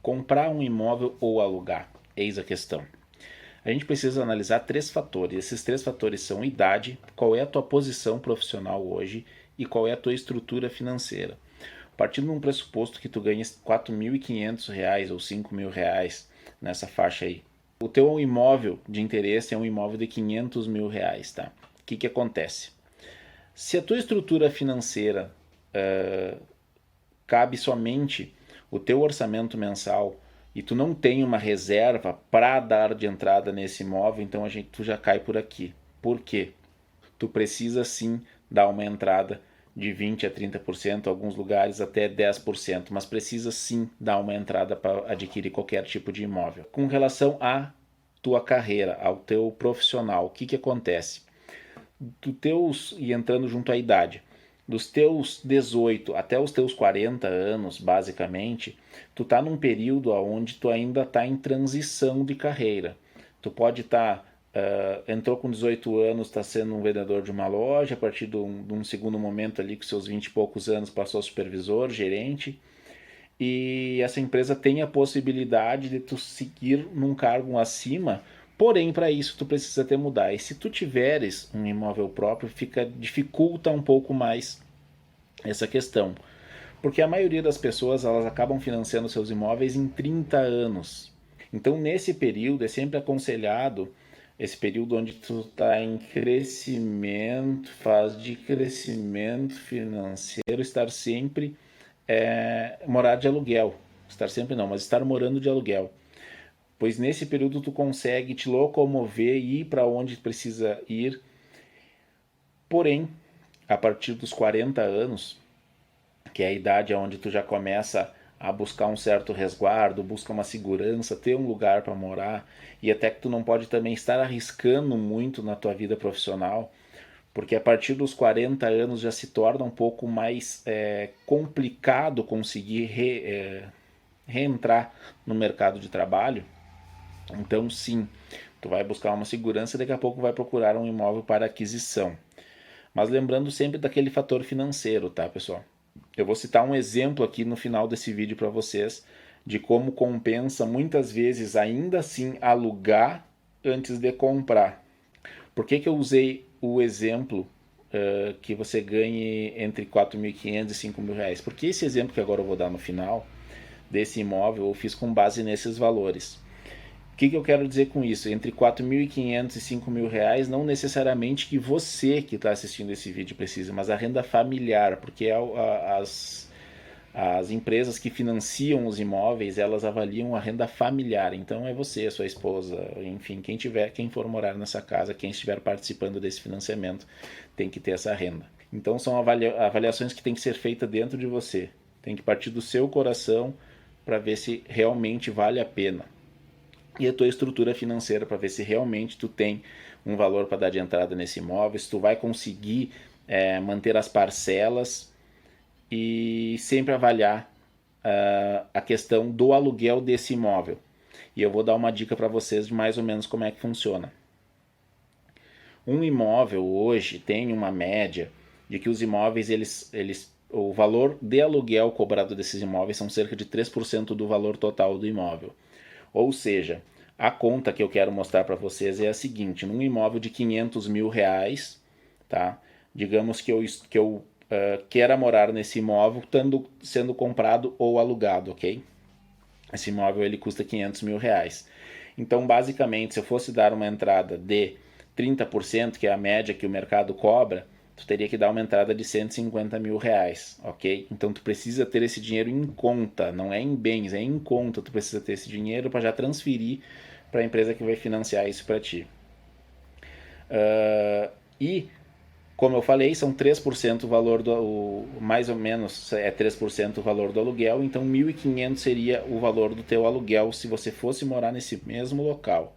Comprar um imóvel ou alugar? Eis a questão. A gente precisa analisar 3 fatores. Esses 3 fatores são idade, qual é a tua posição profissional hoje e qual é a tua estrutura financeira. Partindo de um pressuposto que tu ganhes R$ 4.500 ou R$ 5.000 nessa faixa aí. O teu imóvel de interesse é um imóvel de R$ 500.000, tá? O que acontece? Se a tua estrutura financeira cabe somente o teu orçamento mensal e tu não tem uma reserva para dar de entrada nesse imóvel, então tu já cai por aqui. Por quê? Tu precisa sim dar uma entrada de 20% a 30%, alguns lugares até 10%, mas precisa sim dar uma entrada para adquirir qualquer tipo de imóvel. Com relação à tua carreira, ao teu profissional, o que acontece? E entrando junto à idade, dos teus 18 até os teus 40 anos, basicamente, tu tá num período onde tu ainda tá em transição de carreira. Tu pode estar, entrou com 18 anos, está sendo um vendedor de uma loja, a partir de um segundo momento ali, com seus 20 e poucos anos, passou a supervisor, gerente, e essa empresa tem a possibilidade de tu seguir num cargo acima, porém para isso tu precisa te mudar. E se tu tiveres um imóvel próprio, dificulta um pouco mais essa questão. Porque a maioria das pessoas elas acabam financiando seus imóveis em 30 anos. Então nesse período é sempre aconselhado, esse período onde tu está em crescimento, fase de crescimento financeiro, estar sempre morar de aluguel. Estar sempre não, mas estar morando de aluguel. Pois nesse período tu consegue te locomover e ir para onde precisa ir. Porém, a partir dos 40 anos, que é a idade onde tu já começa a buscar um certo resguardo, busca uma segurança, ter um lugar para morar, e até que tu não pode também estar arriscando muito na tua vida profissional, porque a partir dos 40 anos já se torna um pouco mais complicado conseguir reentrar no mercado de trabalho. Então sim, tu vai buscar uma segurança e daqui a pouco vai procurar um imóvel para aquisição. Mas lembrando sempre daquele fator financeiro, tá, pessoal? Eu vou citar um exemplo aqui no final desse vídeo para vocês de como compensa muitas vezes ainda assim alugar antes de comprar. Por que eu usei o exemplo que você ganhe entre 4.500 e 5.000 reais? Porque esse exemplo que agora eu vou dar no final desse imóvel eu fiz com base nesses valores. O que eu quero dizer com isso? Entre 4.500 e 5.000 reais, não necessariamente que você que está assistindo esse vídeo precisa, mas a renda familiar, porque as empresas que financiam os imóveis, elas avaliam a renda familiar. Então é você, a sua esposa, enfim, quem for morar nessa casa, quem estiver participando desse financiamento, tem que ter essa renda. Então são avaliações que tem que ser feitas dentro de você. Tem que partir do seu coração para ver se realmente vale a pena. E a tua estrutura financeira para ver se realmente tu tem um valor para dar de entrada nesse imóvel, se tu vai conseguir manter as parcelas e sempre avaliar a questão do aluguel desse imóvel. E eu vou dar uma dica para vocês de mais ou menos como é que funciona. Um imóvel hoje tem uma média de que os imóveis, o valor de aluguel cobrado desses imóveis são cerca de 3% do valor total do imóvel. Ou seja, a conta que eu quero mostrar para vocês é a seguinte: num imóvel de 500 mil reais, tá? Digamos que eu queira morar nesse imóvel sendo comprado ou alugado, ok? Esse imóvel ele custa 500 mil reais. Então, basicamente, se eu fosse dar uma entrada de 30%, que é a média que o mercado cobra, tu teria que dar uma entrada de 150 mil reais, ok? Então tu precisa ter esse dinheiro em conta, não é em bens, é em conta. Tu precisa ter esse dinheiro para já transferir para a empresa que vai financiar isso para ti. E, como eu falei, são 3% o valor mais ou menos é 3% o valor do aluguel, então 1.500 seria o valor do teu aluguel se você fosse morar nesse mesmo local.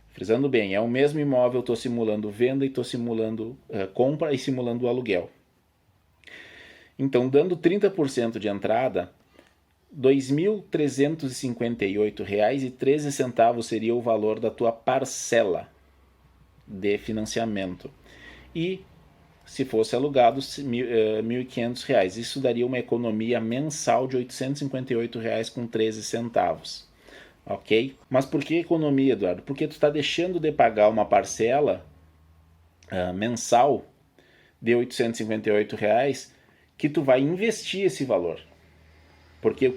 Frisando bem, é o mesmo imóvel, estou simulando venda e estou simulando compra e simulando aluguel. Então, dando 30% de entrada, R$ 2.358,13 seria o valor da tua parcela de financiamento. E se fosse alugado, R$ 1.500. Isso daria uma economia mensal de R$ 858,13. Ok? Mas por que economia, Eduardo? Porque tu está deixando de pagar uma parcela mensal de R$ 858 que tu vai investir esse valor. Porque eu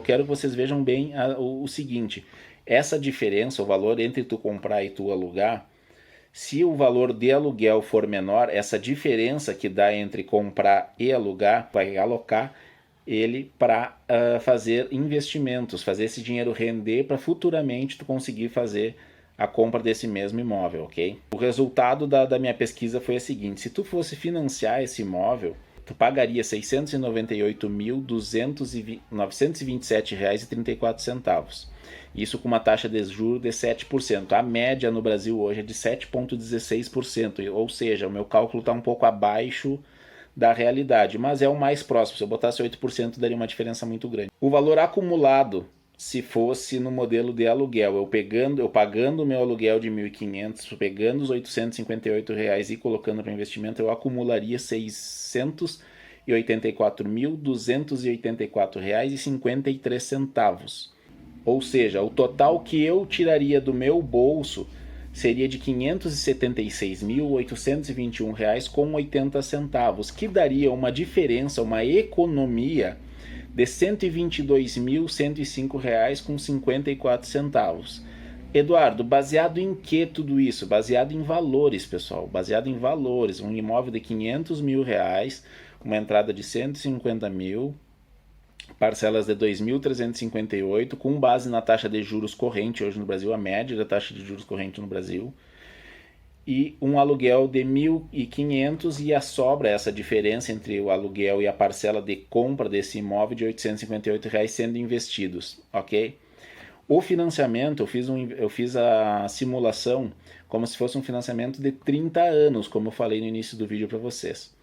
quero que vocês vejam bem o seguinte, essa diferença, o valor entre tu comprar e tu alugar, se o valor de aluguel for menor, essa diferença que dá entre comprar e alugar, vai alocar ele para fazer investimentos, fazer esse dinheiro render para futuramente tu conseguir fazer a compra desse mesmo imóvel, ok? O resultado da minha pesquisa foi o seguinte, se tu fosse financiar esse imóvel, tu pagaria R$ 698.927,34. Isso com uma taxa de juros de 7%. A média no Brasil hoje é de 7,16%, ou seja, o meu cálculo está um pouco abaixo da realidade, mas é o mais próximo. Se eu botasse 8%, daria uma diferença muito grande. O valor acumulado, se fosse no modelo de aluguel, eu pagando o meu aluguel de R$ 1.500, pegando os R$ 858 e colocando para investimento, eu acumularia R$ 684.284,53. Ou seja, o total que eu tiraria do meu bolso seria de R$ 576.821,80, que daria uma diferença, uma economia de R$ 122.105,54. Eduardo, baseado em que tudo isso? Baseado em valores, pessoal. Baseado em valores. Um imóvel de R$ 500 mil, uma entrada de 150 mil, parcelas de 2.358, com base na taxa de juros corrente hoje no Brasil, a média da taxa de juros corrente no Brasil, e um aluguel de 1.500 e a sobra, essa diferença entre o aluguel e a parcela de compra desse imóvel de R$ 858 sendo investidos, ok? O financiamento, eu fiz a simulação como se fosse um financiamento de 30 anos, como eu falei no início do vídeo para vocês.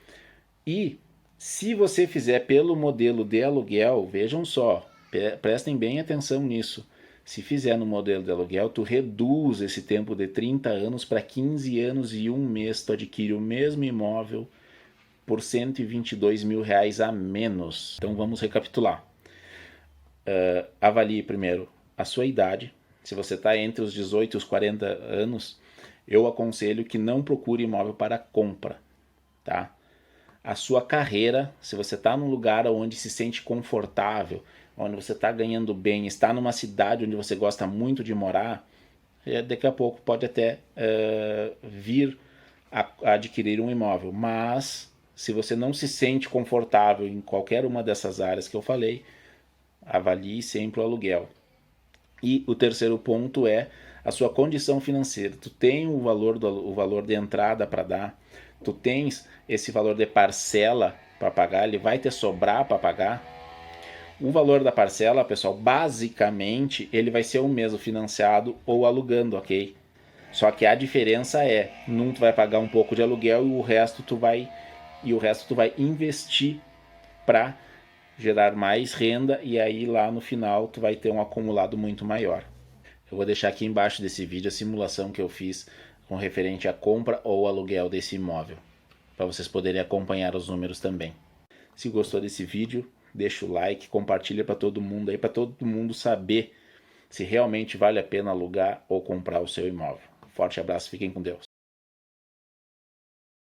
E se você fizer pelo modelo de aluguel, vejam só, prestem bem atenção nisso. Se fizer no modelo de aluguel, tu reduz esse tempo de 30 anos para 15 anos e 1 mês. Tu adquire o mesmo imóvel por R$ 122 mil a menos. Então vamos recapitular. Avalie primeiro a sua idade. Se você está entre os 18 e os 40 anos, eu aconselho que não procure imóvel para compra, tá? A sua carreira, se você está num lugar onde se sente confortável, onde você está ganhando bem, está numa cidade onde você gosta muito de morar, daqui a pouco pode até vir a adquirir um imóvel. Mas se você não se sente confortável em qualquer uma dessas áreas que eu falei, avalie sempre o aluguel. E o terceiro ponto é a sua condição financeira. Tu tem o valor de entrada para dar, tu tens esse valor de parcela para pagar, ele vai te sobrar para pagar. O valor da parcela, pessoal, basicamente ele vai ser o mesmo financiado ou alugando, ok? Só que a diferença é, num tu vai pagar um pouco de aluguel e o resto tu vai investir para gerar mais renda, e aí lá no final tu vai ter um acumulado muito maior. Eu vou deixar aqui embaixo desse vídeo a simulação que eu fiz com referente à compra ou aluguel desse imóvel, para vocês poderem acompanhar os números também. Se gostou desse vídeo, deixa o like, compartilha para todo mundo aí, para todo mundo saber se realmente vale a pena alugar ou comprar o seu imóvel. Forte abraço, fiquem com Deus.